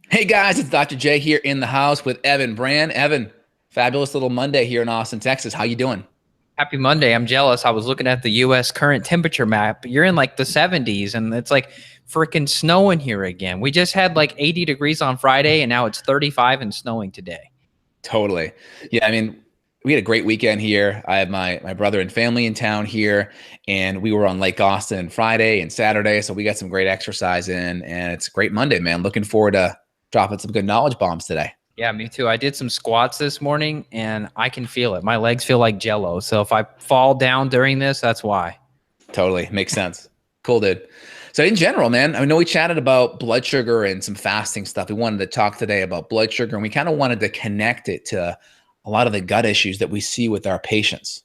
Hey guys, it's Dr. J here in the house with Evan Brand. Evan, fabulous little Monday here in Austin, Texas. How you doing? Happy Monday. I'm jealous. I was looking at the US current temperature map. You're in like the 70s and it's like freaking snowing here again. We just had like 80 degrees on Friday and now it's 35 and snowing today. Totally. Yeah, I mean, we had a great weekend here. I have my brother and family in town here, and we were on Lake Austin Friday and Saturday, so we got some great exercise in, and it's a great Monday, man. Looking forward to dropping some good knowledge bombs today. Yeah, me too. I did some squats this morning and I can feel it. My legs feel like jello. So if I fall down during this, that's why. Totally. Makes sense. Cool, dude. So in general, man, I know we chatted about blood sugar and some fasting stuff. We wanted to talk today about blood sugar, and we kind of wanted to connect it to a lot of the gut issues that we see with our patients.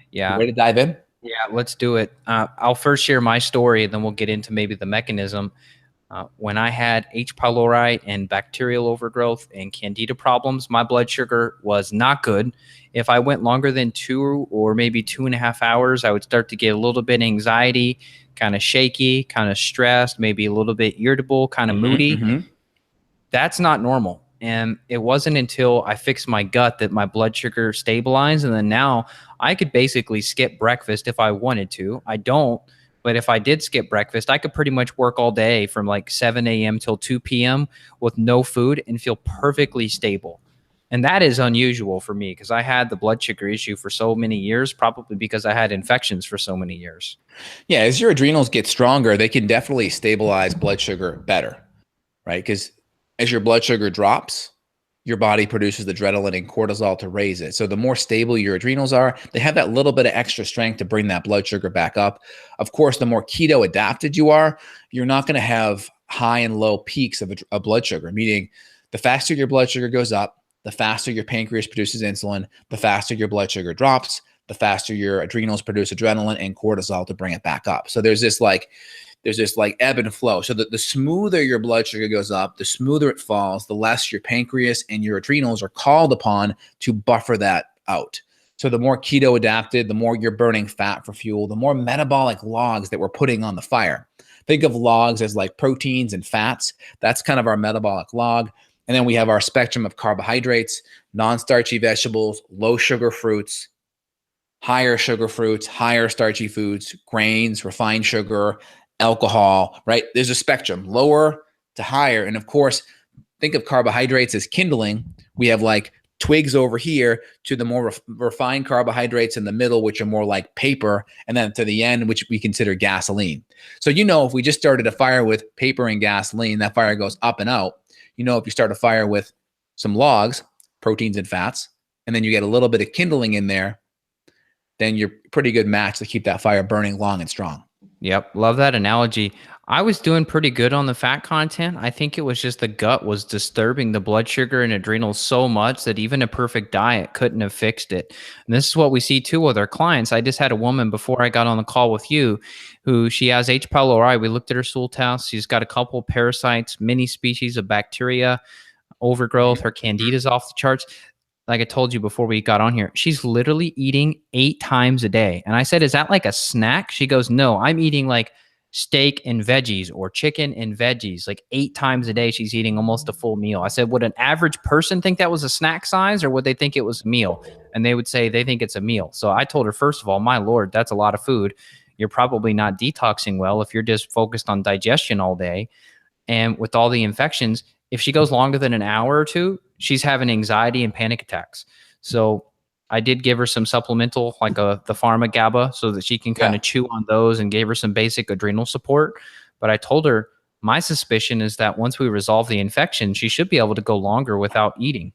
You Yeah. ready to dive in? Yeah, let's do it. I'll first share my story, then we'll get into maybe the mechanism. When I had H. pylori and bacterial overgrowth and candida problems, my blood sugar was not good. If I went longer than 2 or maybe 2.5 hours, I would start to get a little bit anxiety, kind of shaky, kind of stressed, maybe a little bit irritable, kind of moody. Mm-hmm. That's not normal. And it wasn't until I fixed my gut that my blood sugar stabilized. And then now I could basically skip breakfast if I wanted to. I don't. But if I did skip breakfast, I could pretty much work all day from like 7 a.m. till 2 p.m. with no food and feel perfectly stable. And that is unusual for me because I had the blood sugar issue for so many years, probably because I had infections for so many years. Yeah, as your adrenals get stronger, they can definitely stabilize blood sugar better, right? Because as your blood sugar drops, your body produces adrenaline and cortisol to raise it. So the more stable your adrenals are, they have that little bit of extra strength to bring that blood sugar back up. Of course, the more keto adapted you are, you're not going to have high and low peaks of blood sugar, meaning the faster your blood sugar goes up, the faster your pancreas produces insulin, the faster your blood sugar drops, the faster your adrenals produce adrenaline and cortisol to bring it back up. So there's this ebb and flow. So the smoother your blood sugar goes up, the smoother it falls, the less your pancreas and your adrenals are called upon to buffer that out. So the more keto adapted, the more you're burning fat for fuel, the more metabolic logs that we're putting on the fire. Think of logs as like proteins and fats. That's kind of our metabolic log. And then we have our spectrum of carbohydrates, non-starchy vegetables, low sugar fruits, higher sugar fruits, higher starchy foods, grains, refined sugar, alcohol, right? There's a spectrum, lower to higher. And of course, think of carbohydrates as kindling. We have like twigs over here to the more refined carbohydrates in the middle, which are more like paper, and then to the end, which we consider gasoline. So, if we just started a fire with paper and gasoline, that fire goes up and out. If you start a fire with some logs, proteins and fats, and then you get a little bit of kindling in there, then you're a pretty good match to keep that fire burning long and strong. Yep, love that analogy. I was doing pretty good on the fat content. I think it was just the gut was disturbing the blood sugar and adrenals so much that even a perfect diet couldn't have fixed it. And this is what we see too with our clients. I just had a woman before I got on the call with you who she has H. pylori. We looked at her stool test. She's got a couple of parasites, many species of bacteria, overgrowth. Her candida's off the charts. Like I told you before we got on here, she's literally eating 8 times a day. And I said, is that like a snack? She goes, no, I'm eating like steak and veggies or chicken and veggies. Like 8 times a day, she's eating almost a full meal. I said, would an average person think that was a snack size or would they think it was a meal? And they would say they think it's a meal. So I told her, first of all, my Lord, that's a lot of food. You're probably not detoxing well if you're just focused on digestion all day. And with all the infections, if she goes longer than an hour or two, she's having anxiety and panic attacks. So I did give her some supplemental, like the pharma GABA, so that she can kind Yeah. of chew on those and gave her some basic adrenal support. But I told her my suspicion is that once we resolve the infection, she should be able to go longer without eating.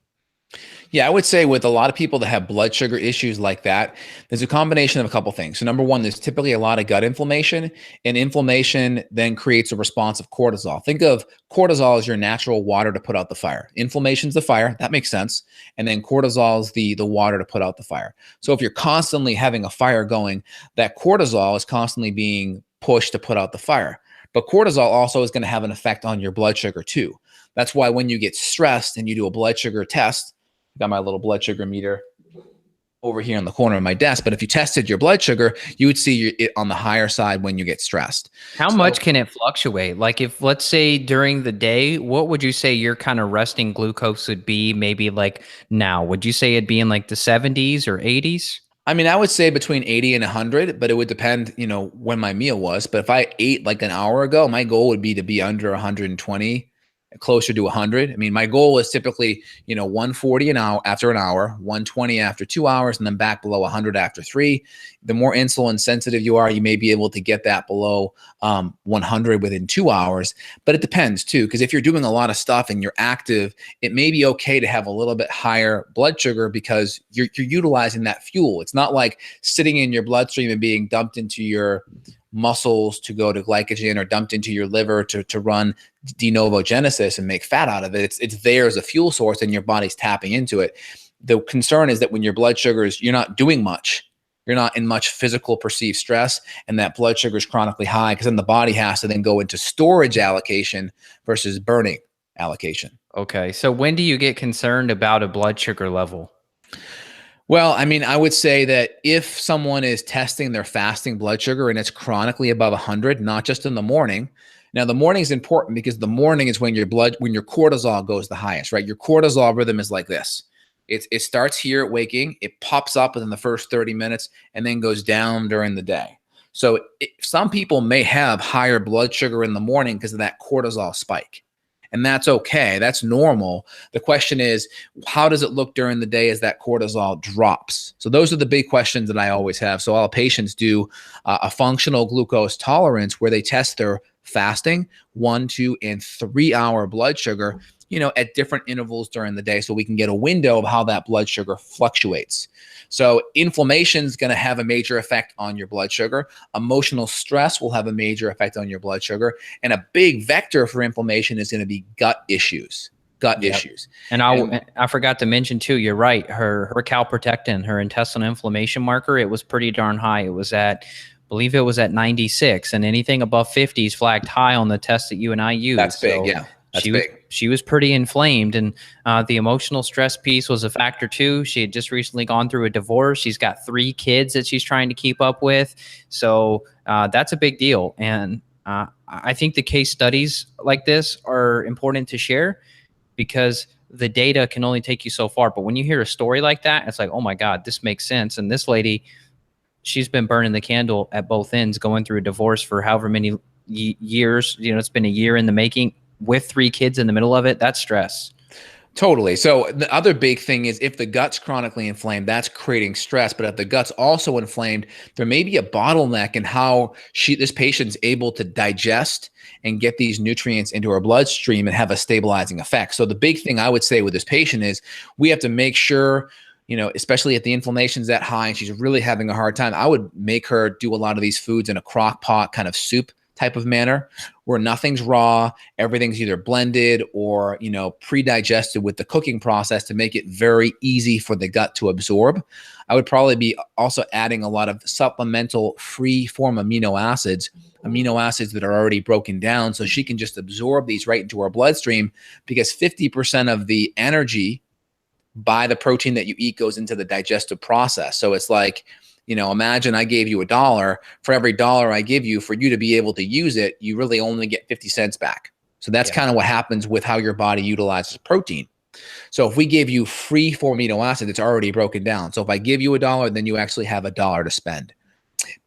Yeah, I would say with a lot of people that have blood sugar issues like that, there's a combination of a couple things. So number one, there's typically a lot of gut inflammation, and inflammation then creates a response of cortisol. Think of cortisol as your natural water to put out the fire. Inflammation's the fire, that makes sense. And then cortisol is the water to put out the fire. So if you're constantly having a fire going, that cortisol is constantly being pushed to put out the fire. But cortisol also is going to have an effect on your blood sugar too. That's why when you get stressed and you do a blood sugar test, got my little blood sugar meter. over here in the corner of my desk. But if you tested your blood sugar, you would see it on the higher side when you get stressed. How much can it fluctuate? Like if, let's say during the day, what would you say your kind of resting glucose would be? Maybe like now, would you say it'd be in like the 70s or 80s? I mean, I would say between 80 and 100, but it would depend, when my meal was. But if I ate like an hour ago, my goal would be to be under 120, closer to 100. I mean, my goal is typically, 140 an hour after an hour, 120 after 2 hours, and then back below 100 after 3. The more insulin sensitive you are, you may be able to get that below 100 within 2 hours. But it depends too, because if you're doing a lot of stuff and you're active, it may be okay to have a little bit higher blood sugar because you're utilizing that fuel. It's not like sitting in your bloodstream and being dumped into your muscles to go to glycogen or dumped into your liver to run de novo genesis and make fat out of it. It's there as a fuel source and your body's tapping into it. The concern is that when your blood sugars, you're not doing much, you're not in much physical perceived stress, and that blood sugar is chronically high, because then the body has to then go into storage allocation versus burning allocation. Okay. So when do you get concerned about a blood sugar level? Well, I mean, I would say that if someone is testing their fasting blood sugar and it's chronically above 100, not just in the morning. Now, the morning is important because the morning is when your cortisol goes the highest, right? Your cortisol rhythm is like this. It starts here at waking, it pops up within the first 30 minutes and then goes down during the day. So some people may have higher blood sugar in the morning because of that cortisol spike. And that's okay. That's normal. The question is, how does it look during the day as that cortisol drops? So those are the big questions that I always have. So all patients do a functional glucose tolerance where they test their fasting, 1, 2, and 3 hour blood sugar, at different intervals during the day, so we can get a window of how that blood sugar fluctuates. So inflammation is going to have a major effect on your blood sugar. Emotional stress will have a major effect on your blood sugar. And a big vector for inflammation is going to be gut issues. And I forgot to mention too, you're right. Her calprotectin, her intestinal inflammation marker, it was pretty darn high. It was at, I believe it was at 96, and anything above 50 is flagged high on the test that you and I used. That's big. Yeah. She was pretty inflamed, and the emotional stress piece was a factor too. She had just recently gone through a divorce. She's got 3 kids that she's trying to keep up with. So that's a big deal. And I think the case studies like this are important to share because the data can only take you so far. But when you hear a story like that, it's like, oh my God, this makes sense. And this lady, she's been burning the candle at both ends, going through a divorce for however many years. It's been a year in the making, with 3 kids in the middle of it. That's stress. Totally. So the other big thing is if the gut's chronically inflamed, that's creating stress. But if the gut's also inflamed, there may be a bottleneck in how this patient's able to digest and get these nutrients into her bloodstream and have a stabilizing effect. So the big thing I would say with this patient is we have to make sure, especially if the inflammation's that high and she's really having a hard time, I would make her do a lot of these foods in a crock pot kind of soup type of manner where nothing's raw, everything's either blended or, pre-digested with the cooking process to make it very easy for the gut to absorb. I would probably be also adding a lot of supplemental free form amino acids that are already broken down so she can just absorb these right into her bloodstream, because 50% of the energy by the protein that you eat goes into the digestive process. So it's like, imagine I gave you $1. For every dollar I give you, for you to be able to use it, you really only get 50 cents back. So that's kind of what happens with how your body utilizes protein. So if we give you free form amino acid, it's already broken down. So if I give you $1, then you actually have $1 to spend.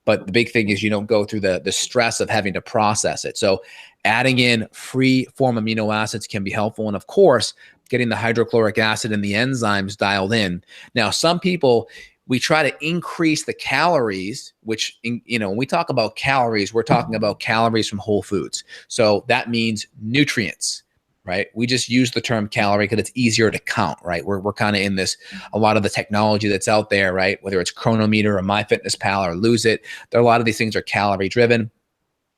But the big thing is you don't go through the stress of having to process it. So adding in free form amino acids can be helpful. And of course, getting the hydrochloric acid and the enzymes dialed in. Now, some people, we try to increase the calories, which, when we talk about calories, we're talking about calories from whole foods. So that means nutrients, right? We just use the term calorie because it's easier to count, right? We're kind of in this, a lot of the technology that's out there, right? Whether it's Chronometer or MyFitnessPal or Lose It, a lot of these things are calorie driven.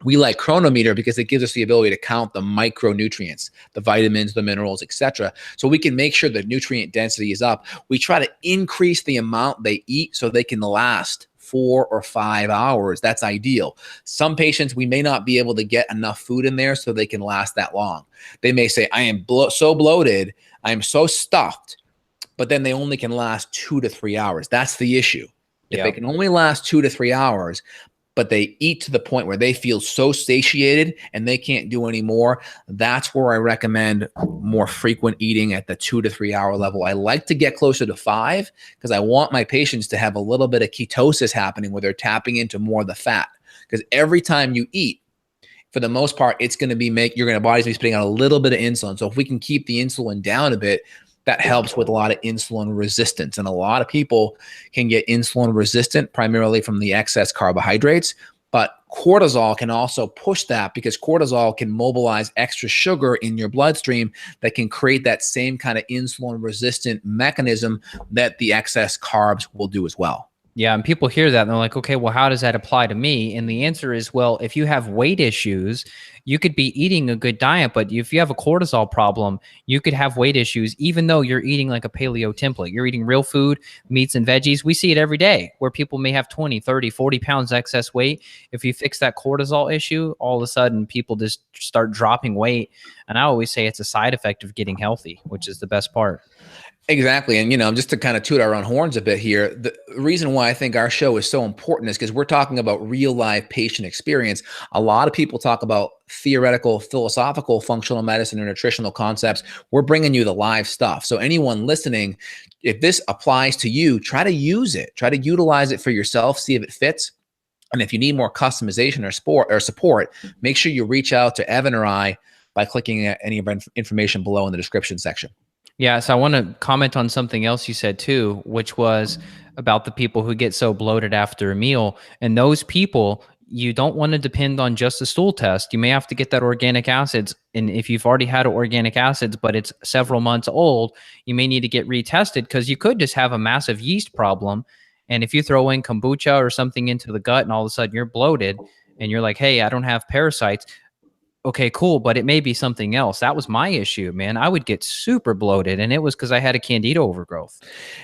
We like Chronometer because it gives us the ability to count the micronutrients, the vitamins, the minerals, etc. So we can make sure the nutrient density is up. We try to increase the amount they eat so they can last 4 or 5 hours. That's ideal. Some patients, we may not be able to get enough food in there so they can last that long. They may say, I am so bloated, I am so stuffed, but then they only can last 2 to 3 hours. That's the issue. If they Yeah. can only last 2 to 3 hours, but they eat to the point where they feel so satiated and they can't do any more, that's where I recommend more frequent eating at the 2 to 3 hour level. I like to get closer to 5 because I want my patients to have a little bit of ketosis happening where they're tapping into more of the fat. Because every time you eat, for the most part, it's going to be your body's be spitting out a little bit of insulin. So if we can keep the insulin down a bit, that helps with a lot of insulin resistance. And a lot of people can get insulin resistant primarily from the excess carbohydrates, but cortisol can also push that because cortisol can mobilize extra sugar in your bloodstream that can create that same kind of insulin resistant mechanism that the excess carbs will do as well. Yeah, and people hear that and they're like, okay, well, how does that apply to me? And the answer is, well, if you have weight issues, you could be eating a good diet, but if you have a cortisol problem, you could have weight issues, even though you're eating like a paleo template. You're eating real food, meats and veggies. We see it every day where people may have 20, 30, 40 pounds excess weight. If you fix that cortisol issue, all of a sudden people just start dropping weight. And I always say it's a side effect of getting healthy, which is the best part. Exactly. And, just to kind of toot our own horns a bit here, the reason why I think our show is so important is because we're talking about real life patient experience. A lot of people talk about theoretical, philosophical, functional medicine or nutritional concepts. We're bringing you the live stuff. So anyone listening, if this applies to you, try to use it, try to utilize it for yourself, see if it fits. And if you need more customization or support, make sure you reach out to Evan or I by clicking any of our information below in the description section. Yeah, so I want to comment on something else you said too, which was about the people who get so bloated after a meal. And those people, you don't want to depend on just a stool test. You may have to get that organic acids. And if you've already had organic acids, but it's several months old, you may need to get retested because you could just have a massive yeast problem. And if you throw in kombucha or something into the gut and all of a sudden you're bloated and you're like, hey, I don't have parasites. Okay, cool, but it may be something else. That was my issue, man. I would get super bloated, and it was because I had a candida overgrowth.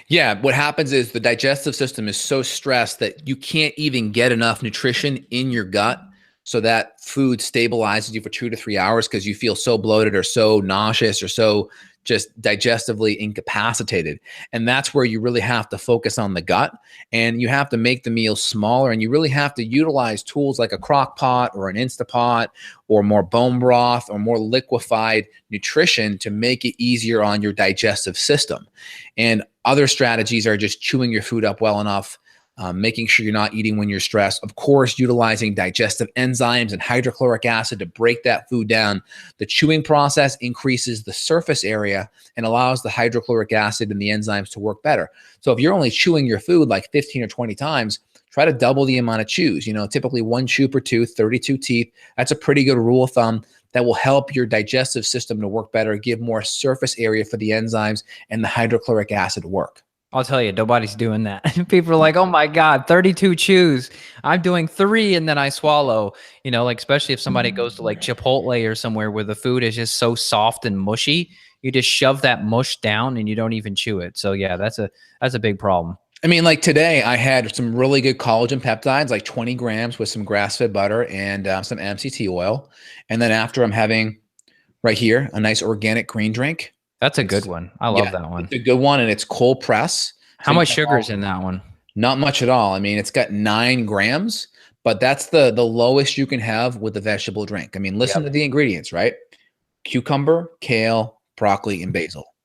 Yeah, what happens is the digestive system is so stressed that you can't even get enough nutrition in your gut so that food stabilizes you for 2 to 3 hours because you feel so bloated or so nauseous or so just digestively incapacitated. And that's where you really have to focus on the gut, and you have to make the meal smaller, and you really have to utilize tools like a crock pot or an Instapot or more bone broth or more liquefied nutrition to make it easier on your digestive system. And other strategies are just chewing your food up well enough, making sure you're not eating when you're stressed. Of course, utilizing digestive enzymes and hydrochloric acid to break that food down. The chewing process increases the surface area and allows the hydrochloric acid and the enzymes to work better. So if you're only chewing your food like 15 or 20 times, try to double the amount of chews. Typically 1 chew per tooth, 32 teeth. That's a pretty good rule of thumb that will help your digestive system to work better, give more surface area for the enzymes and the hydrochloric acid to work. I'll tell you, nobody's doing that. People are like, oh my God, 32 chews. I'm doing 3 and then I swallow, like especially if somebody goes to like Chipotle or somewhere where the food is just so soft and mushy, you just shove that mush down and you don't even chew it. So yeah, that's a big problem. I mean, like today I had some really good collagen peptides, like 20 grams with some grass-fed butter and some MCT oil. And then after I'm having right here, a nice organic green drink. That's a good one. I love that one. It's a good one, and it's cold press. How much sugar is in that one? Not much at all. I mean, it's got 9 grams, but that's the lowest you can have with a vegetable drink. I mean, listen to the ingredients, right? Cucumber, kale, broccoli, and basil.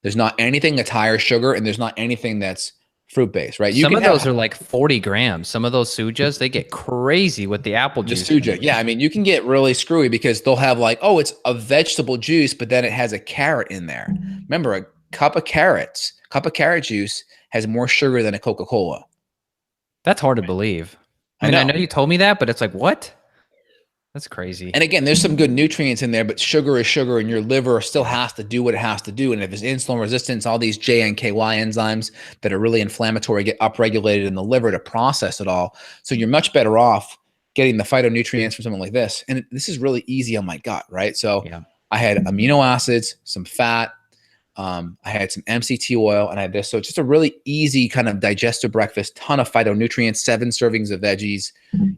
There's not anything that's higher sugar, and there's not anything that's fruit-based, right? Some of those are like 40 grams. Some of those sujas, they get crazy with the apple juice. The suja, yeah. I mean, you can get really screwy because they'll have like, oh, it's a vegetable juice, but then it has a carrot in there. Remember, a cup of carrot juice has more sugar than a Coca-Cola. That's hard to believe. I know you told me that, but it's like, what? That's crazy. And again, there's some good nutrients in there, but sugar is sugar, and your liver still has to do what it has to do. And if there's insulin resistance, all these JNKY enzymes that are really inflammatory get upregulated in the liver to process it all. So you're much better off getting the phytonutrients from something like this. And this is really easy on my gut, right? So I had amino acids, some fat, I had some MCT oil, and I had this. So it's just a really easy kind of digestive breakfast, ton of phytonutrients, 7 servings of veggies,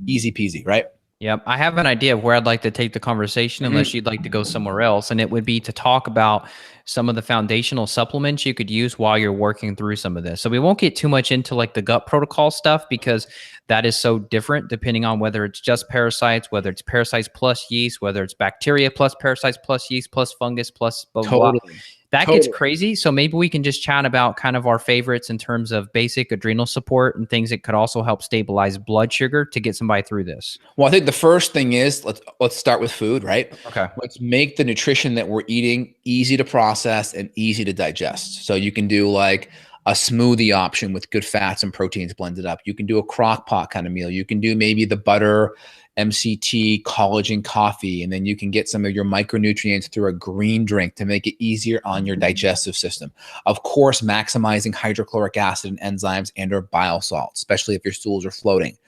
easy peasy, right? Yep. I have an idea of where I'd like to take the conversation, unless you'd like to go somewhere else. And it would be to talk about some of the foundational supplements you could use while you're working through some of this. So we won't get too much into like the gut protocol stuff, because that is so different depending on whether it's just parasites, whether it's parasites plus yeast, whether it's bacteria plus parasites plus yeast plus fungus plus blah, blah, blah. Totally. That gets Totally. crazy. So maybe we can just chat about kind of our favorites in terms of basic adrenal support and things that could also help stabilize blood sugar to get somebody through this. Well, I think the first thing is let's start with food, right? Okay. Let's make the nutrition that we're eating easy to process and easy to digest. So you can do like a smoothie option with good fats and proteins blended up. You can do a crock pot kind of meal. You can do maybe the butter MCT collagen coffee, and then you can get some of your micronutrients through a green drink to make it easier on your digestive system. Of course, maximizing hydrochloric acid and enzymes and or bile salts, especially if your stools are floating.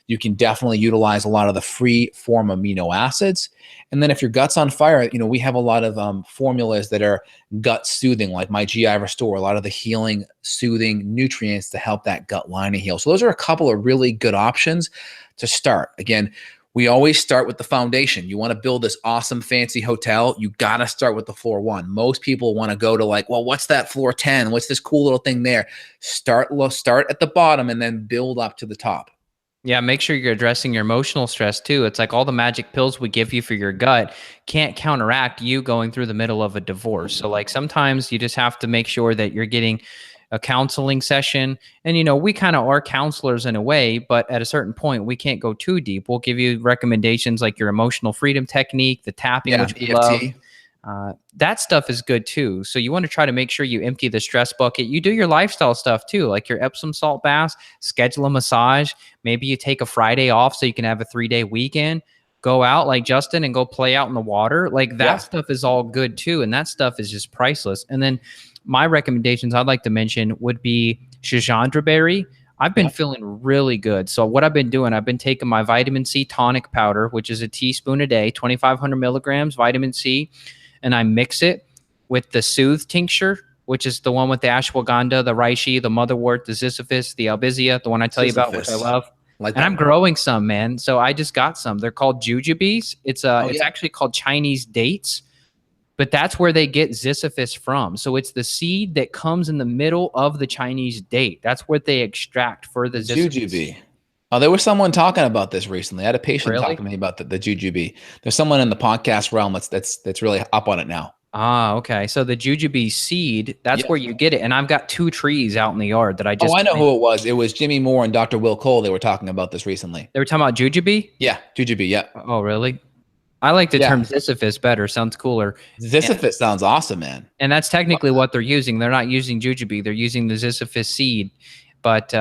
You can definitely utilize a lot of the free form amino acids. And then if your gut's on fire, we have a lot of formulas that are gut soothing, like my GI Restore, a lot of the healing, soothing nutrients to help that gut lining heal. So those are a couple of really good options to start. Again, we always start with the foundation. You want to build this awesome fancy hotel, you got to start with the floor 1. Most people want to go to like, well, what's that floor 10? What's this cool little thing there? Start at the bottom and then build up to the top. Yeah, make sure you're addressing your emotional stress too. It's like all the magic pills we give you for your gut can't counteract you going through the middle of a divorce. So like sometimes you just have to make sure that you're getting a counseling session. And we kind of are counselors in a way, but at a certain point we can't go too deep. We'll give you recommendations like your emotional freedom technique, the tapping, which we love. That stuff is good too. So you want to try to make sure you empty the stress bucket. You do your lifestyle stuff too, like your Epsom salt baths, schedule a massage. Maybe you take a Friday off so you can have a 3-day weekend, go out like Justin and go play out in the water. Like that stuff is all good too. And that stuff is just priceless. And then my recommendations I'd like to mention would be Shijandra berry. I've been feeling really good. So what I've been doing, I've been taking my vitamin C tonic powder, which is a teaspoon a day, 2,500 milligrams vitamin C. And I mix it with the Soothe tincture, which is the one with the ashwagandha, the reishi, the motherwort, the ziziphus, the albizia, the one I tell you about, which I love. And I'm growing some, man. So I just got some. They're called jujubes. It's actually called Chinese dates, but that's where they get ziziphus from. So it's the seed that comes in the middle of the Chinese date. That's what they extract for the ziziphus. Jujube. Oh, there was someone talking about this recently. I had a patient talking to me about the jujube. There's someone in the podcast realm that's really up on it now. Ah, okay. So the jujube seed, that's where you get it. And I've got 2 trees out in the yard that I just... Oh, I know who it was. It was Jimmy Moore and Dr. Will Cole. They were talking about this recently. They were talking about jujube? Yeah, jujube, yeah. Oh, really? I like the term ziziphus better. Sounds cooler. Ziziphus sounds awesome, man. And that's technically what they're using. They're not using jujube. They're using the ziziphus seed. But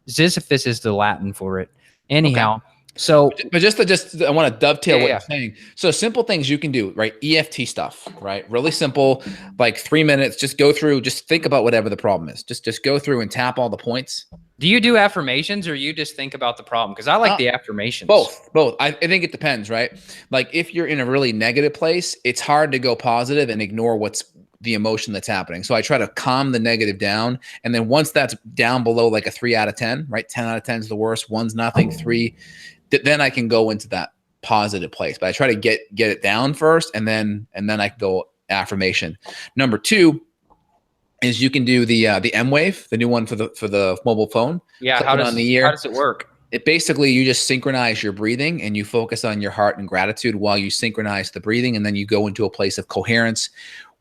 ziziphus is the Latin for it. Anyhow, so... But I want to dovetail what you're saying. So simple things you can do, right? EFT stuff, right? Really simple, like 3 minutes. Just go through, just think about whatever the problem is. Just go through and tap all the points. Do you do affirmations or you just think about the problem? Because I like the affirmations. Both. I think it depends, right? Like if you're in a really negative place, it's hard to go positive and ignore what's the emotion that's happening. So I try to calm the negative down. And then once that's down below like a 3 out of 10, right? 10 out of 10 is the worst. 1's nothing, 3, then I can go into that positive place. But I try to get it down first, and then I can go affirmation. Number 2 is you can do the Mwave, the new one for the mobile phone. Yeah, how does it work? It basically, you just synchronize your breathing and you focus on your heart and gratitude while you synchronize the breathing, and then you go into a place of coherence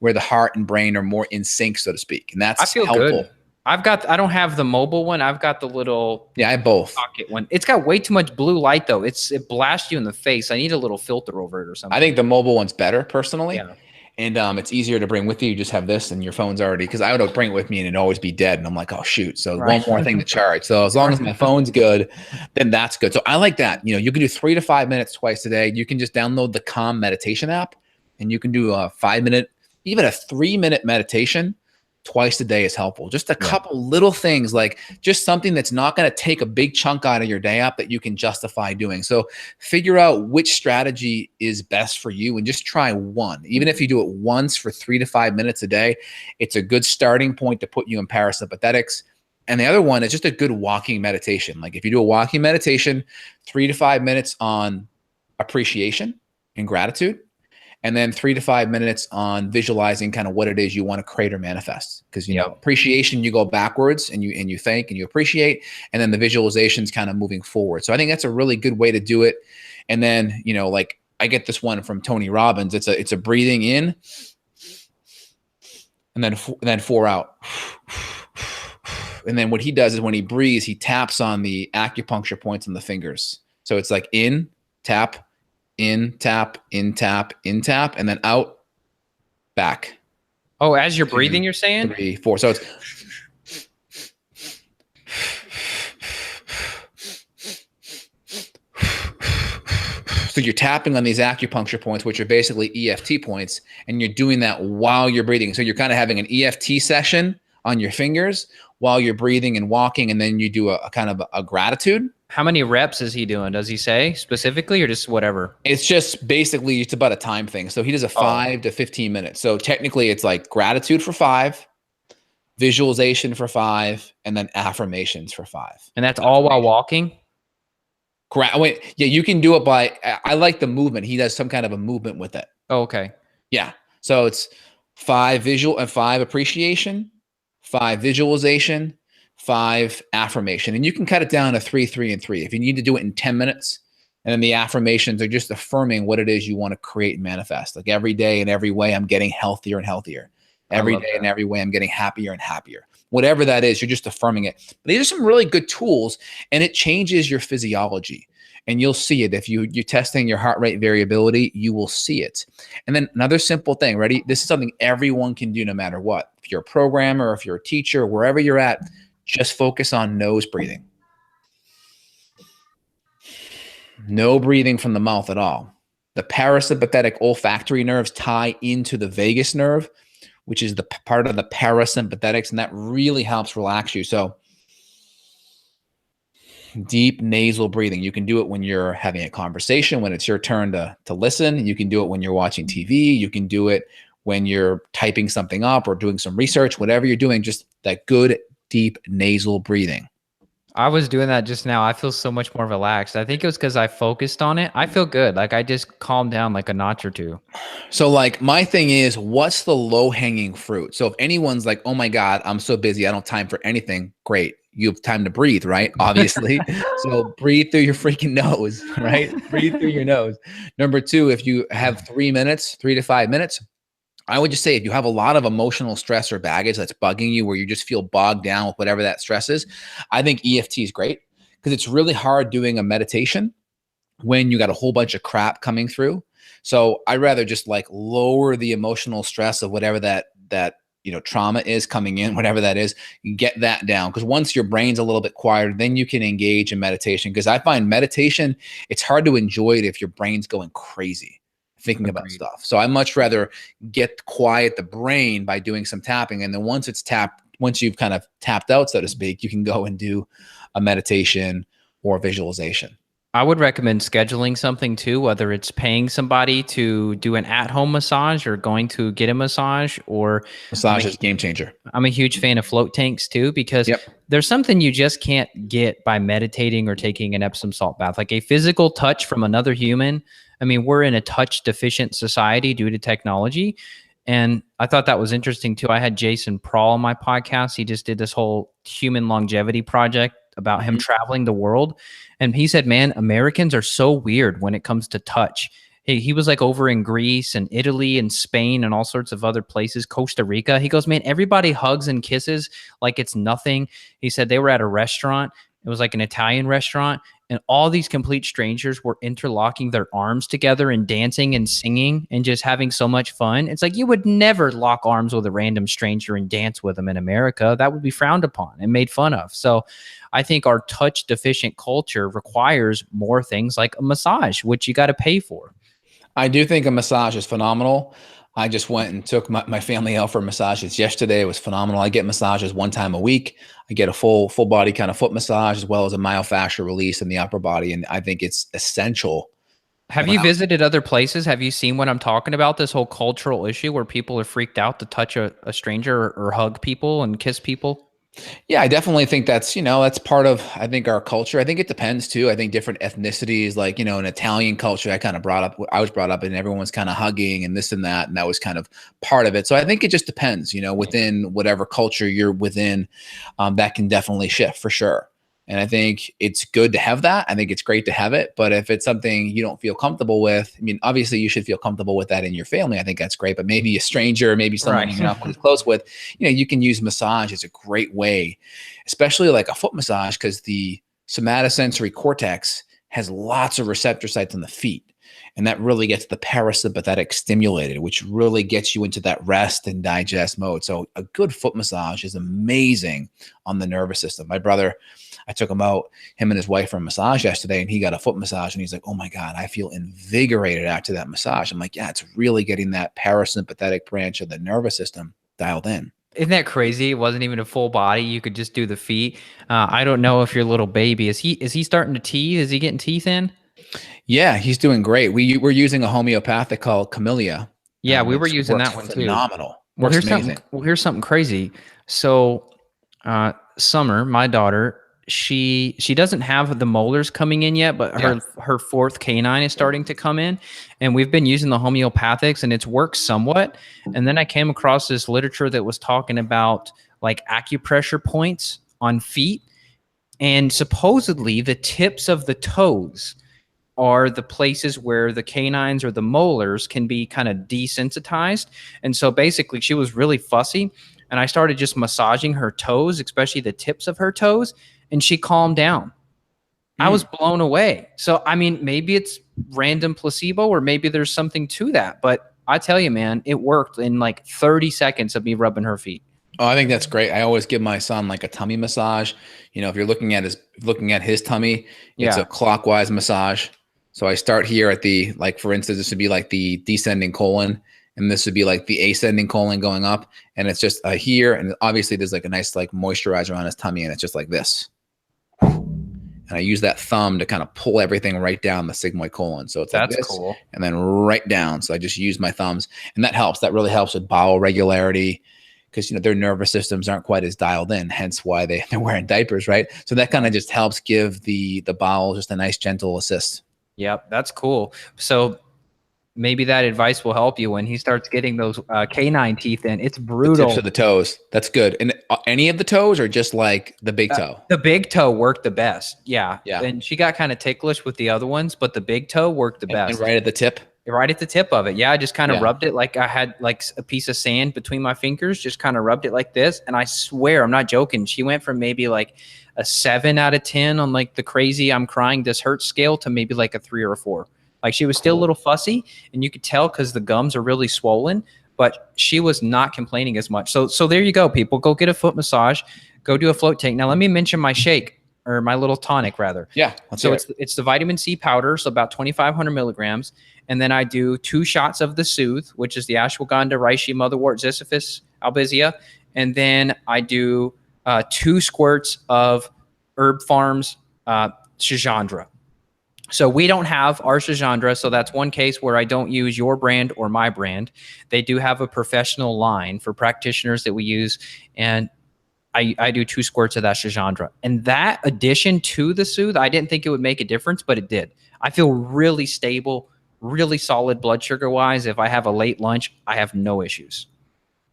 where the heart and brain are more in sync, so to speak. And that's helpful. Good. I don't have the mobile one. I've got the little I have both. Pocket one. It's got way too much blue light though. It blasts you in the face. I need a little filter over it or something. I think the mobile one's better personally. Yeah. And it's easier to bring with you. You just have this and your phone's already, because I would bring it with me and it'd always be dead. And I'm like, oh shoot. So one more thing to charge. So as long as my phone's good, then that's good. So I like that. You can do 3 to 5 minutes twice a day. You can just download the Calm meditation app and you can do a 5-minute, even a 3-minute meditation twice a day is helpful. Just a couple little things, like just something that's not going to take a big chunk out of your day up that you can justify doing. So figure out which strategy is best for you and just try one. Even if you do it once for 3 to 5 minutes a day, it's a good starting point to put you in parasympathetics. And the other one is just a good walking meditation. Like if you do a walking meditation, 3 to 5 minutes on appreciation and gratitude. And then 3 to 5 minutes on visualizing kind of what it is you want to create or manifest. Because, you know, appreciation, you go backwards and you think and you appreciate, and then the visualization's kind of moving forward. So I think that's a really good way to do it. And then, you know, like I get this one from Tony Robbins. It's a breathing in and then 4 out. And then what he does is when he breathes, he taps on the acupuncture points on the fingers. So it's like in, tap, in, tap, in, tap, in, tap, and then out, back. Oh, as you're breathing, you're saying? 3, 4. So it's so you're tapping on these acupuncture points, which are basically EFT points, and you're doing that while you're breathing. So you're kind of having an EFT session on your fingers while you're breathing and walking, and then you do a kind of a gratitude. How many reps is he doing? Does he say specifically or just whatever? It's just basically, it's about a time thing. So he does a 5 to 15 minutes. So technically it's like gratitude for 5, visualization for 5, and then affirmations for 5. And that's all while walking? Wait, yeah, you can do it by, I like the movement. He does some kind of a movement with it. Oh, okay. Yeah. So it's 5 visual and 5 appreciation, 5 visualization, 5 affirmation. And you can cut it down to 3, 3, and 3. If you need to do it in 10 minutes, and then the affirmations are just affirming what it is you want to create and manifest. Like every day in every way, I'm getting healthier and healthier. Every day in every way, I'm getting happier and happier. Whatever that is, you're just affirming it. But these are some really good tools, and it changes your physiology. And you'll see it. If you're testing your heart rate variability, you will see it. And then another simple thing, ready? This is something everyone can do no matter what. If you're a programmer, if you're a teacher, wherever you're at, just focus on nose breathing. No breathing from the mouth at all. The parasympathetic olfactory nerves tie into the vagus nerve, which is the part of the parasympathetics, and that really helps relax you. So deep nasal breathing. You can do it when you're having a conversation, when it's your turn to listen. You can do it when you're watching TV. You can do it when you're typing something up or doing some research, whatever you're doing, just that good, deep nasal breathing. I was doing that just now. I feel so much more relaxed. I think it was because I focused on it. I feel good. Like I just calmed down like a notch or two. So like my thing is, what's the low hanging fruit? So if anyone's like, oh my God, I'm so busy, I don't have time for anything. Great. You have time to breathe, right? Obviously. So breathe through your freaking nose, right? Breathe through your nose. Number 2, if you have 3 to 5 minutes, I would just say if you have a lot of emotional stress or baggage that's bugging you, where you just feel bogged down with whatever that stress is, I think EFT is great, because it's really hard doing a meditation when you got a whole bunch of crap coming through. So I'd rather just like lower the emotional stress of whatever that trauma is coming in, whatever that is, you get that down. Because once your brain's a little bit quieter, then you can engage in meditation. Because I find meditation, it's hard to enjoy it if your brain's going crazy thinking about stuff. So I much rather get quiet the brain by doing some tapping. And then once you've kind of tapped out, so to speak, you can go and do a meditation or visualization. I would recommend scheduling something too, whether it's paying somebody to do an at-home massage or going to get a massage. Or massage is a game changer. I'm a huge fan of float tanks too, because there's something you just can't get by meditating or taking an Epsom salt bath. Like a physical touch from another human. I mean, we're in a touch deficient society due to technology. And I thought that was interesting too. I had Jason Prawl on my podcast. He just did this whole human longevity project about him traveling the world. And he said, man, Americans are so weird when it comes to touch. He was like over in Greece and Italy and Spain and all sorts of other places, Costa Rica. He goes, man, everybody hugs and kisses like it's nothing. He said they were at a restaurant. It was like an Italian restaurant. And all these complete strangers were interlocking their arms together and dancing and singing and just having so much fun. It's like you would never lock arms with a random stranger and dance with them in America. That would be frowned upon and made fun of. So I think our touch deficient culture requires more things like a massage, which you got to pay for. I do think a massage is phenomenal. I just went and took my family out for massages yesterday. It was phenomenal. I get massages 1 time a week. I get a full body kind of foot massage, as well as a myofascial release in the upper body. And I think it's essential. Have you visited other places? Have you seen what I'm talking about? This whole cultural issue where people are freaked out to touch a stranger or hug people and kiss people? Yeah, I definitely think that's, that's part of, I think, our culture. I think it depends too. I think different ethnicities, like, an Italian culture, I was brought up and everyone was kind of hugging and this and that. And that was kind of part of it. So I think it just depends, within whatever culture you're within, that can definitely shift for sure. And I think it's good to have that. I think it's great to have it. But if it's something you don't feel comfortable with, I mean, obviously you should feel comfortable with that in your family. I think that's great. But maybe a stranger, maybe someone Right. you're not as close with, you can use massage as a great way, especially like a foot massage, because the somatosensory cortex has lots of receptor sites on the feet. And that really gets the parasympathetic stimulated, which really gets you into that rest and digest mode. So a good foot massage is amazing on the nervous system. My brother, I took him and his wife for a massage yesterday, and he got a foot massage, and he's like, oh my God, I feel invigorated after that massage. I'm like, yeah, it's really getting that parasympathetic branch of the nervous system dialed in. Isn't that crazy? It wasn't even a full body. You could just do the feet. I don't know if your little baby, is he starting to teeth? Is he getting teeth in? Yeah, he's doing great. We're using a homeopathic called Camellia. Yeah, we were It using works that one too. phenomenal. Well, Works amazing. Here's something crazy. So, Summer, my daughter, she doesn't have the molars coming in yet, but her fourth canine is starting to come in, and we've been using the homeopathics, and it's worked somewhat. And then I came across this literature that was talking about like acupressure points on feet, and supposedly the tips of the toes are the places where the canines or the molars can be kind of desensitized. And so basically she was really fussy, and I started just massaging her toes, especially the tips of her toes, and she calmed down. I was blown away. So, I mean, maybe it's random placebo or maybe there's something to that, but I tell you, man, it worked in like 30 seconds of me rubbing her feet. Oh, I think that's great. I always give my son like a tummy massage. If you're looking at his tummy, it's a clockwise massage. So I start here at the, like, for instance, this would be like the descending colon, and this would be like the ascending colon going up. And it's just here. And obviously there's like a nice like moisturizer on his tummy, and it's just like this. And I use that thumb to kind of pull everything right down the sigmoid colon. So it's like this, cool. And then right down. So I just use my thumbs, and that helps. That really helps with bowel regularity, because their nervous systems aren't quite as dialed in, hence why they're wearing diapers, right? So that kind of just helps give the bowel just a nice gentle assist. Yep, that's cool. So maybe that advice will help you when he starts getting those canine teeth in. It's brutal. The tips of the toes. That's good. And any of the toes, or just like the big toe? The big toe worked the best. Yeah. Yeah. And she got kind of ticklish with the other ones, but the big toe worked the best. And right at the tip? Right at the tip of it. Yeah. I just kind of rubbed it like I had like a piece of sand between my fingers, just kind of rubbed it like this. And I swear, I'm not joking, she went from maybe like a 7 out of 10 on like the crazy I'm crying this hurts scale to maybe like a 3 or a 4. Like she was still a little fussy, and you could tell because the gums are really swollen, but she was not complaining as much. So there you go, people. Go get a foot massage. Go do a float tank. Now let me mention my shake, or my little tonic rather. Yeah. So it's the vitamin C powder, so about 2,500 milligrams. And then I do 2 shots of the Soothe, which is the ashwagandha, reishi, motherwort, ziziphus, albizia. And then I do 2 squirts of Herb Farms Shajandra. So we don't have our Shajandra, so that's one case where I don't use your brand or my brand. They do have a professional line for practitioners that we use, and I do 2 squirts of that Shajandra. And that addition to the Soothe, I didn't think it would make a difference, but it did. I feel really stable, really solid blood sugar-wise. If I have a late lunch, I have no issues.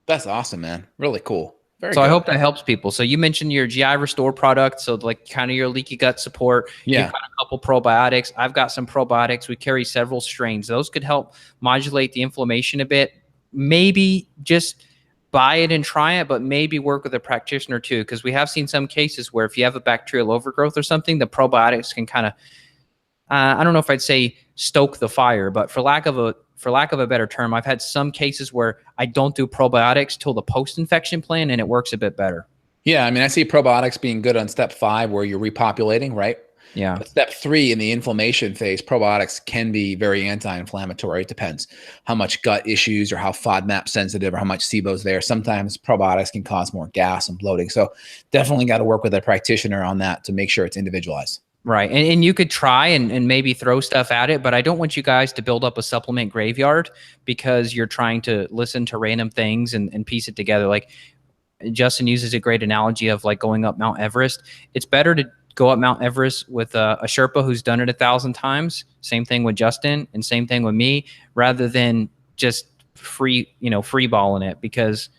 That's awesome, man. Really cool. So good. I hope that helps people. So you mentioned your GI Restore product, so like kind of your leaky gut support. Yeah. You've got a couple probiotics. I've got some probiotics. We carry several strains. Those could help modulate the inflammation a bit. Maybe just buy it and try it, but maybe work with a practitioner too, because we have seen some cases where if you have a bacterial overgrowth or something, the probiotics can kind of, I don't know if I'd say stoke the fire, but for lack of a better term, I've had some cases where I don't do probiotics till the post-infection plan, and it works a bit better. Yeah, I mean, I see probiotics being good on step 5 where you're repopulating, right? Yeah. But step 3 in the inflammation phase, probiotics can be very anti-inflammatory. It depends how much gut issues or how FODMAP sensitive or how much SIBO's there. Sometimes probiotics can cause more gas and bloating. So definitely got to work with a practitioner on that to make sure it's individualized. Right. And you could try and maybe throw stuff at it, but I don't want you guys to build up a supplement graveyard because you're trying to listen to random things and piece it together. Like Justin uses a great analogy of like going up Mount Everest. It's better to go up Mount Everest with a Sherpa who's done it 1,000 times. Same thing with Justin and same thing with me, rather than just free balling it, because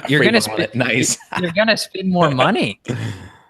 you're going to spend nice. you're going to spend more money.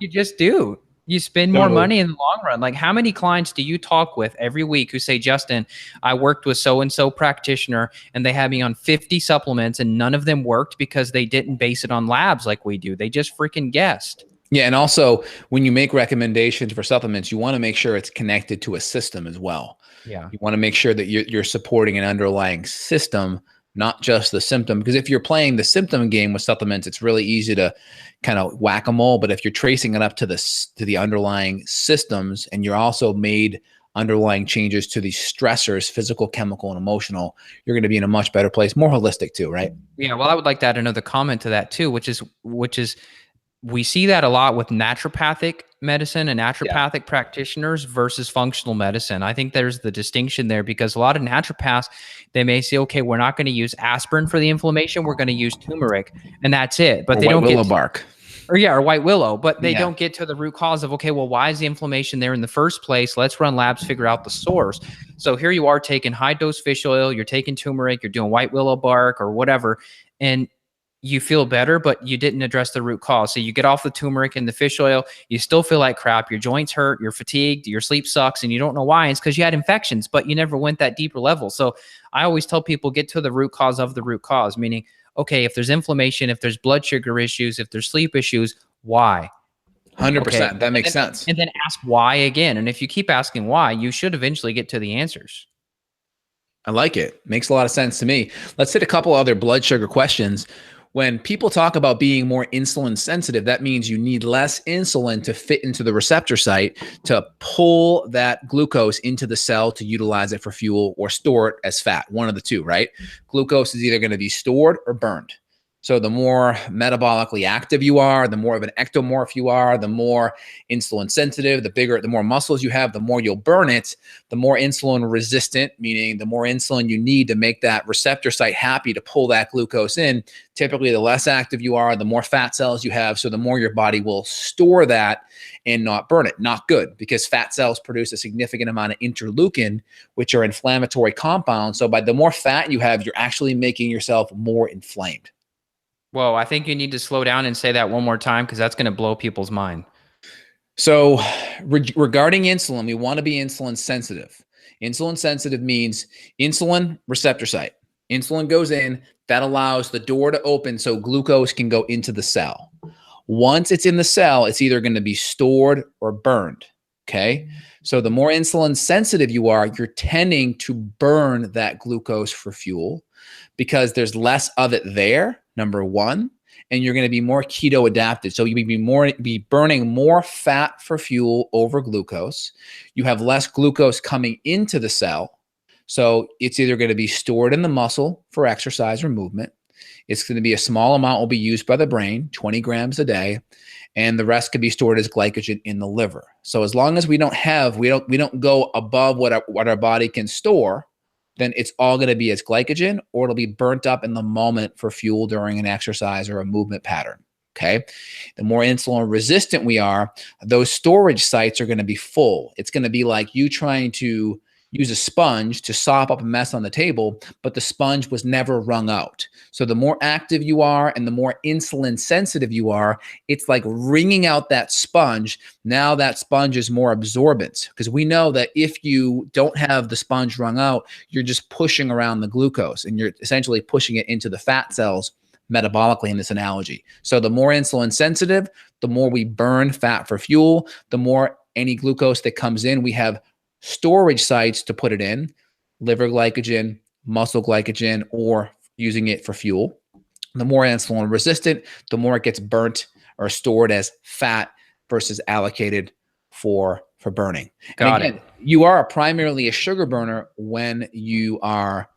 You just do. You spend more money in the long run. Like, how many clients do you talk with every week who say, Justin, I worked with so-and-so practitioner and they had me on 50 supplements and none of them worked because they didn't base it on labs like we do. They just freaking guessed. Yeah. And also when you make recommendations for supplements, you want to make sure it's connected to a system as well. Yeah. You want to make sure that you're supporting an underlying system, not just the symptom. Because if you're playing the symptom game with supplements, it's really easy to kind of whack-a-mole. But if you're tracing it up to the underlying systems, and you're also made underlying changes to these stressors, physical, chemical, and emotional, you're going to be in a much better place, more holistic too, right? Yeah. Well, I would like to add another comment to that too, which is we see that a lot with naturopathic medicine and naturopathic practitioners versus functional medicine. I think there's the distinction there, because a lot of naturopaths, they may say, okay, we're not going to use aspirin for the inflammation. We're going to use turmeric, and that's it. But they don't get bark. Or white willow, but they don't get to the root cause of, okay, well, why is the inflammation there in the first place? Let's run labs, figure out the source. So here you are taking high dose fish oil, you're taking turmeric, you're doing white willow bark or whatever, and you feel better, but you didn't address the root cause. So you get off the turmeric and the fish oil, you still feel like crap, your joints hurt, you're fatigued, your sleep sucks, and you don't know why. It's because you had infections, but you never went that deeper level. So I always tell people, get to the root cause of the root cause, meaning, okay, if there's inflammation, if there's blood sugar issues, if there's sleep issues, why? 100%. Okay. That makes sense. And then ask why again. And if you keep asking why, you should eventually get to the answers. I like it. Makes a lot of sense to me. Let's hit a couple other blood sugar questions. When people talk about being more insulin sensitive, that means you need less insulin to fit into the receptor site to pull that glucose into the cell to utilize it for fuel or store it as fat. One of the two, right? Glucose is either going to be stored or burned. So the more metabolically active you are, the more of an ectomorph you are, the more insulin sensitive, the more muscles you have, the more you'll burn it, the more insulin resistant, meaning the more insulin you need to make that receptor site happy to pull that glucose in. Typically, the less active you are, the more fat cells you have. So the more your body will store that and not burn it. Not good, because fat cells produce a significant amount of interleukin, which are inflammatory compounds. So by the more fat you have, you're actually making yourself more inflamed. Whoa, I think you need to slow down and say that one more time, because that's going to blow people's mind. So regarding insulin, we want to be insulin sensitive. Insulin sensitive means insulin receptor site. Insulin goes in, that allows the door to open so glucose can go into the cell. Once it's in the cell, it's either going to be stored or burned. Okay. So the more insulin sensitive you are, you're tending to burn that glucose for fuel because there's less of it there, number one, and you're going to be more keto adapted. So you'll be burning more fat for fuel over glucose. You have less glucose coming into the cell. So it's either going to be stored in the muscle for exercise or movement. It's going to be a small amount will be used by the brain, 20 grams a day, and the rest can be stored as glycogen in the liver. So as long as we don't go above what our body can store, then it's all going to be as glycogen, or it'll be burnt up in the moment for fuel during an exercise or a movement pattern. Okay. The more insulin resistant we are, those storage sites are going to be full. It's going to be like you trying to use a sponge to sop up a mess on the table, but the sponge was never wrung out. So the more active you are and the more insulin sensitive you are, it's like wringing out that sponge. Now that sponge is more absorbent, because we know that if you don't have the sponge wrung out, you're just pushing around the glucose and you're essentially pushing it into the fat cells metabolically in this analogy. So the more insulin sensitive, the more we burn fat for fuel, the more any glucose that comes in, we have storage sites to put it in, liver glycogen, muscle glycogen, or using it for fuel. The more insulin resistant, the more it gets burnt or stored as fat versus allocated for burning. Got it. You are primarily a sugar burner when you are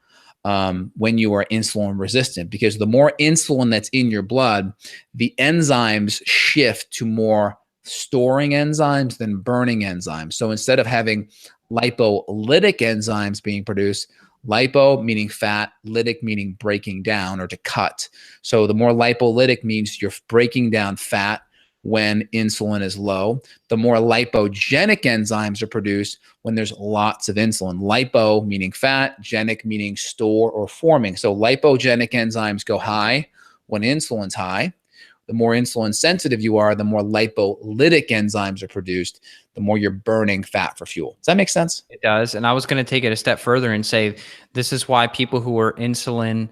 insulin resistant, because the more insulin that's in your blood, the enzymes shift to more storing enzymes than burning enzymes. So instead of having lipolytic enzymes being produced, Lipo meaning fat, lytic meaning breaking down or to cut. So the more lipolytic means you're breaking down fat when insulin is low. The more lipogenic enzymes are produced when there's lots of insulin. Lipo meaning fat, genic meaning store or forming. So lipogenic enzymes go high when insulin's high. The more insulin sensitive you are, the more lipolytic enzymes are produced, the more you're burning fat for fuel. Does that make sense? It does. And I was going to take it a step further and say this is why people who are insulin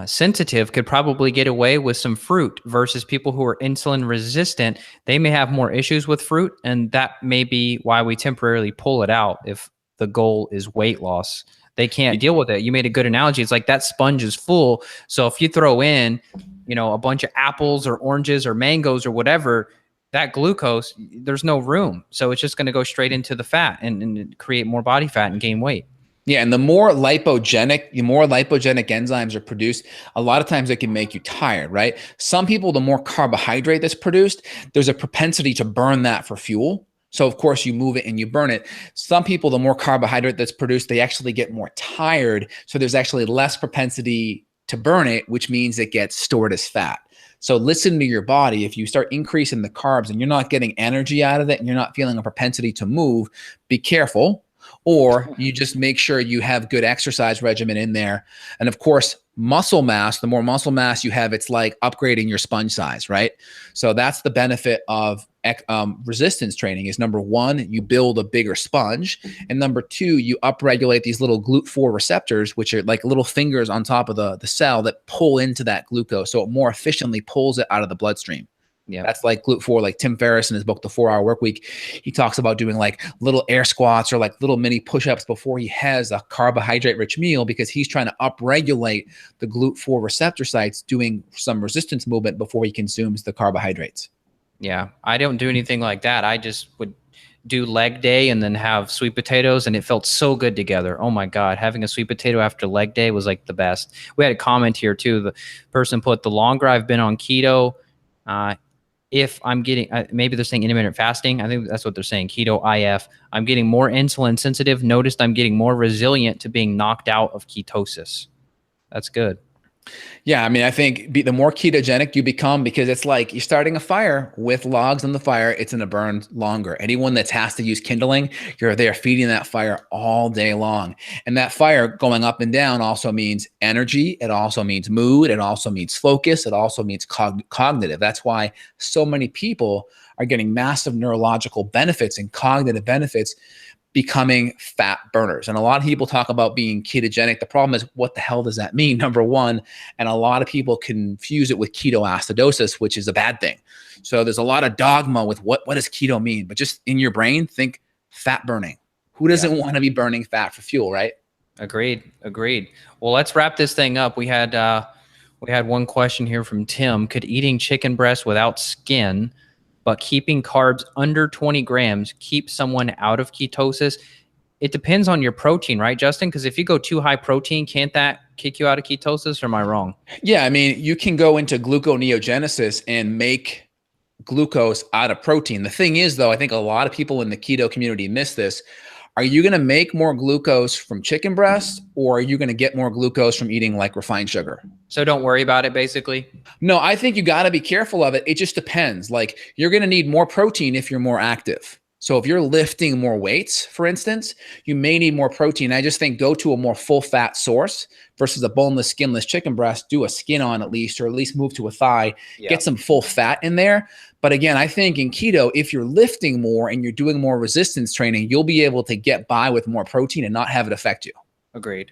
sensitive could probably get away with some fruit versus people who are insulin resistant. They may have more issues with fruit, and that may be why we temporarily pull it out if the goal is weight loss. They can't deal with it. You made a good analogy. It's like that sponge is full. So if you throw in, a bunch of apples or oranges or mangoes or whatever, that glucose, there's no room. So it's just going to go straight into the fat and create more body fat and gain weight. Yeah, and the more lipogenic enzymes are produced, a lot of times it can make you tired, right? Some people, the more carbohydrate that's produced, there's a propensity to burn that for fuel. So of course you move it and you burn it. Some people, the more carbohydrate that's produced, they actually get more tired. So there's actually less propensity to burn it, which means it gets stored as fat. So listen to your body. If you start increasing the carbs and you're not getting energy out of it and you're not feeling a propensity to move, be careful. Or you just make sure you have good exercise regimen in there. And of course, muscle mass, the more muscle mass you have, it's like upgrading your sponge size, right? So that's the benefit of resistance training is number one, you build a bigger sponge. And number two, you upregulate these little GLUT4 receptors, which are like little fingers on top of the cell that pull into that glucose. So it more efficiently pulls it out of the bloodstream. Yeah, that's like GLUT4, like Tim Ferriss in his book, The 4-Hour Workweek, he talks about doing like little air squats or like little mini push-ups before he has a carbohydrate-rich meal because he's trying to upregulate the GLUT4 receptor sites doing some resistance movement before he consumes the carbohydrates. Yeah, I don't do anything like that. I just would do leg day and then have sweet potatoes, and it felt so good together. Oh my God, having a sweet potato after leg day was like the best. We had a comment here too. The person put, the longer I've been on keto, if I'm getting, maybe they're saying intermittent fasting. I think that's what they're saying, keto IF. I'm getting more insulin sensitive. Noticed I'm getting more resilient to being knocked out of ketosis. That's good. Yeah, I mean, I think the more ketogenic you become, because it's like you're starting a fire with logs on the fire, it's going to burn longer. Anyone that has to use kindling, you're there feeding that fire all day long. And that fire going up and down also means energy. It also means mood. It also means focus. It also means cognitive. That's why so many people are getting massive neurological benefits and cognitive benefits becoming fat burners. And a lot of people talk about being ketogenic. The problem is, what the hell does that mean? Number one, and a lot of people confuse it with ketoacidosis, which is a bad thing. So there's a lot of dogma with what does keto mean? But just in your brain, think fat burning. Who doesn't want to be burning fat for fuel, right? Agreed. Well, let's wrap this thing up. We had one question here from Tim. Could eating chicken breast without skin but keeping carbs under 20 grams keep someone out of ketosis? It depends on your protein, right, Justin? Because if you go too high protein, can't that kick you out of ketosis, or am I wrong? Yeah, I mean, you can go into gluconeogenesis and make glucose out of protein. The thing is, though, I think a lot of people in the keto community miss this. Are you going to make more glucose from chicken breast, or are you going to get more glucose from eating like refined sugar? So don't worry about it, basically? No, I think you got to be careful of it. It just depends. Like, you're going to need more protein if you're more active. So if you're lifting more weights, for instance, you may need more protein. I just think go to a more full fat source versus a boneless, skinless chicken breast. Do a skin on at least, or at least move to a thigh, get some full fat in there. But again, I think in keto, if you're lifting more and you're doing more resistance training, you'll be able to get by with more protein and not have it affect you. Agreed.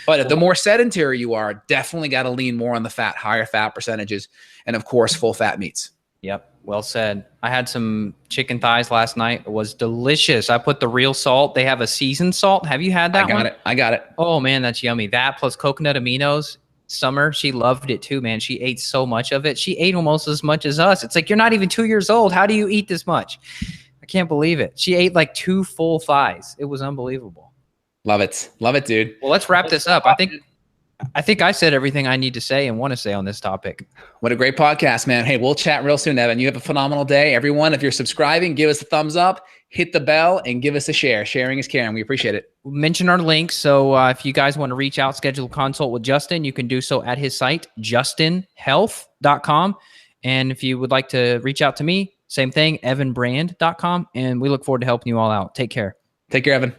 But the more sedentary you are, definitely got to lean more on the fat, higher fat percentages, and of course, full fat meats. Yep. Well said. I had some chicken thighs last night. It was delicious. I put the real salt. They have a seasoned salt. Have you had that one? I got it. Oh man, that's yummy. That plus coconut aminos. Summer, she loved it too, man. She ate so much of it. She ate almost as much as us. It's like, you're not even 2 years old. How do you eat this much? I can't believe it. She ate like 2 full thighs. It was unbelievable. Love it, dude. Well, let's wrap this up. I think I said everything I need to say and want to say on this topic. What a great podcast, man. Hey, we'll chat real soon, Evan. You have a phenomenal day. Everyone, if you're subscribing, give us a thumbs up. hit the bell and give us a share. Sharing is caring. We appreciate it. Mention our links. So if you guys want to reach out, schedule a consult with Justin, you can do so at his site, justinhealth.com. And if you would like to reach out to me, same thing, evanbrand.com. And we look forward to helping you all out. Take care. Take care, Evan.